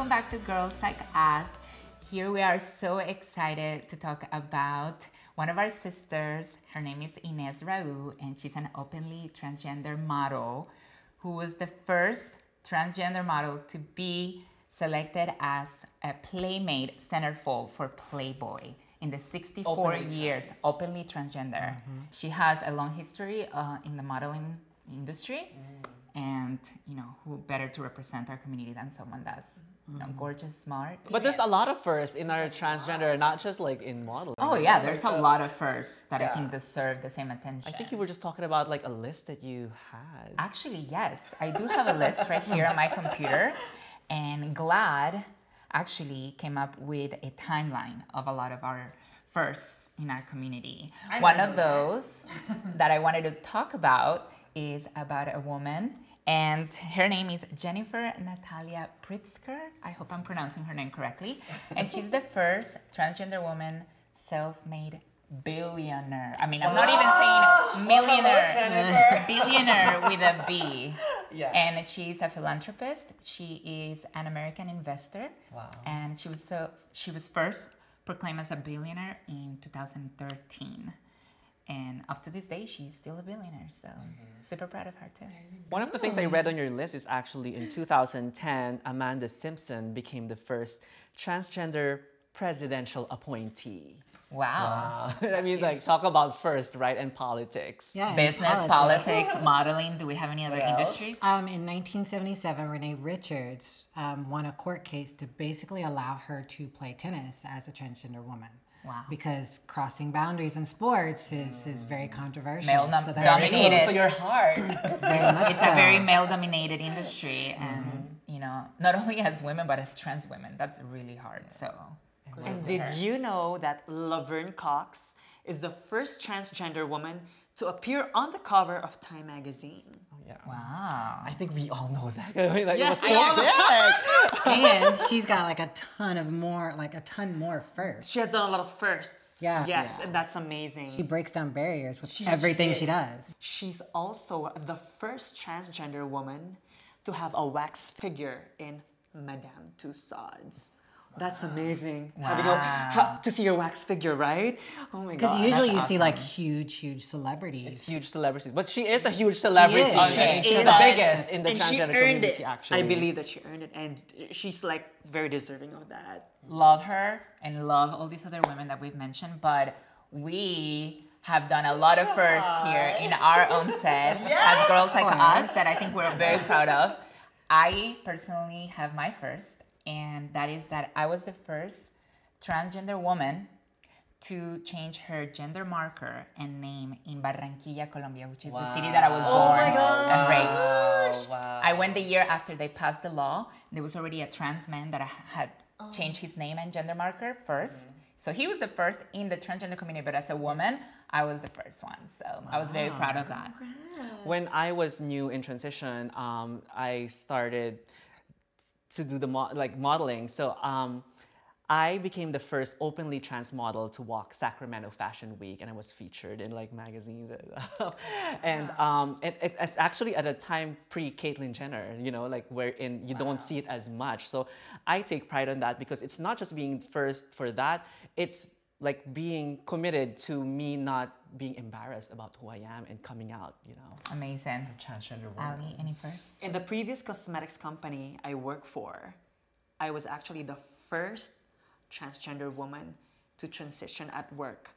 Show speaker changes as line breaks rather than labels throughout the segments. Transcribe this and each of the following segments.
welcome back to Girls Like Us. Here we are so excited to talk about one of our sisters. Her name is Inez Raul, and she's an openly transgender model who was the first transgender model to be selected as a Playmate centerfold for Playboy in the 64 years, openly transgender. She has a long history in the modeling industry. And, you know, who better to represent our community than someone that's, you know, gorgeous, smart.
But there's a lot of firsts in our transgender, not just like in modeling.
Oh yeah, there's a lot of firsts that I think deserve the same attention.
I think you were just talking about like a list that you had.
Actually, yes. I do have a list right here on my computer. And GLAAD actually came up with a timeline of a lot of our firsts in our community. One of those that I wanted to talk about is about a woman, and her name is Jennifer Natalia Pritzker. I hope I'm pronouncing her name correctly. And she's the first transgender woman self-made billionaire. I mean, I'm not even saying millionaire, billionaire with a B.
Yeah.
And she's a philanthropist. She is an American investor.
Wow.
And she was first proclaimed as a billionaire in 2013. And up to this day, she's still a billionaire, so super proud of her too.
One of the things I read on your list is actually in 2010, Amanda Simpson became the first transgender presidential appointee.
Wow.
I mean, like, talk about first, right? And politics.
Yeah,
Business, politics, modeling. Do we have any other industries?
In 1977, Renee Richards won a court case to basically allow her to play tennis as a transgender woman.
Wow.
Because crossing boundaries in sports is very controversial.
Dominated.
Close to your heart.
Very much
It's
so.
a very male-dominated industry, and you know, not only as women but as trans women, that's really hard. So.
And did you know that Laverne Cox is the first transgender woman to appear on the cover of Time magazine?
Yeah.
Wow.
I think we all know that. I mean, like,
Yes,
it was so big.
And she's got like a ton more first.
She has done a lot of firsts.
Yeah.
Yes, and that's amazing.
She breaks down barriers with everything she does.
She's also the first transgender woman to have a wax figure in Madame Tussauds. That's amazing.
Wow.
To see your wax figure, right? Oh my god.
Because usually you see like huge celebrities.
Huge celebrities. But she is a huge celebrity.
She is.
She's the biggest in the
and
transgender
she earned
community,
it.
actually.
I believe that she earned it, and she's like very deserving of that.
Love her and love all these other women that we've mentioned, but we have done a lot of firsts here in our own set as Girls Like Us that I think we're very proud of. I personally have my first, and that is that I was the first transgender woman to change her gender marker and name in Barranquilla, Colombia, which is the city that I was born and raised.
Wow.
I went the year after they passed the law. There was already a trans man that had changed his name and gender marker first. So he was the first in the transgender community, but as a woman, I was the first one. So I was very proud of that.
When I was new in transition, I started to do the modeling. So I became the first openly trans model to walk Sacramento Fashion Week, and I was featured in like magazines. And it's actually at a time pre-Caitlyn Jenner, you know, like wherein you don't see it as much. So I take pride in that because it's not just being first for that, it's like being committed to me not being embarrassed about who I am and coming out, you know.
Amazing.
Transgender woman.
Ali, any firsts?
In the previous cosmetics company I worked for, I was actually the first transgender woman to transition at work.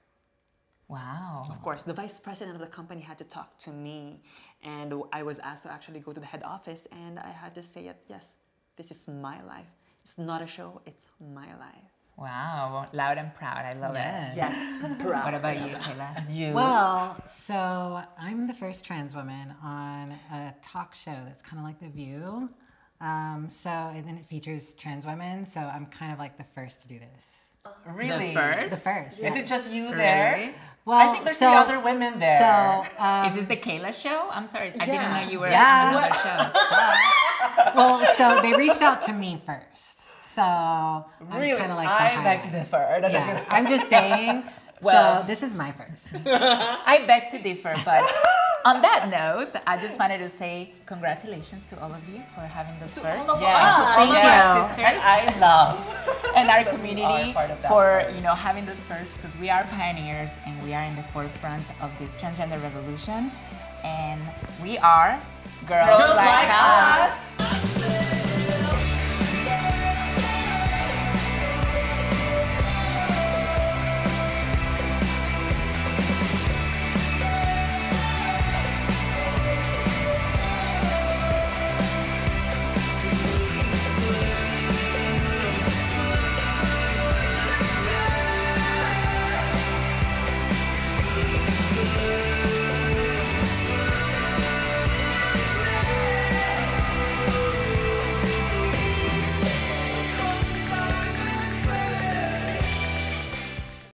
Wow.
Of course, the vice president of the company had to talk to me, and I was asked to actually go to the head office, and I had to say, yes, this is my life. It's not a show, it's my life.
Wow. Loud and proud. I love it.
Yes, I'm proud.
What about you, Kayla?
Well, so I'm the first trans woman on a talk show that's kind of like The View. And then it features trans women, so I'm kind of like the first to do this.
Really?
The first?
The first.
Is
Yeah.
it just you there?
Really?
Well,
I think there's three other women there.
So,
Is this the Kayla show? I'm sorry. I didn't know you were
Yeah.
on another show.
well, so they reached out to me first. So I'm
Really?
kind of like the
I beg to
highlight.
differ. That's
Yeah,
just-
I'm just saying.
Well-
so this is my first.
I beg to differ, but On that note, I just wanted to say congratulations to all of you for having this first.
Yes.
Thank
you.
our sisters
And I love
and our community
part of that
for
first.
having this first, because we are pioneers and we are in the forefront of this transgender revolution, and we are girls,
Girls Like Us.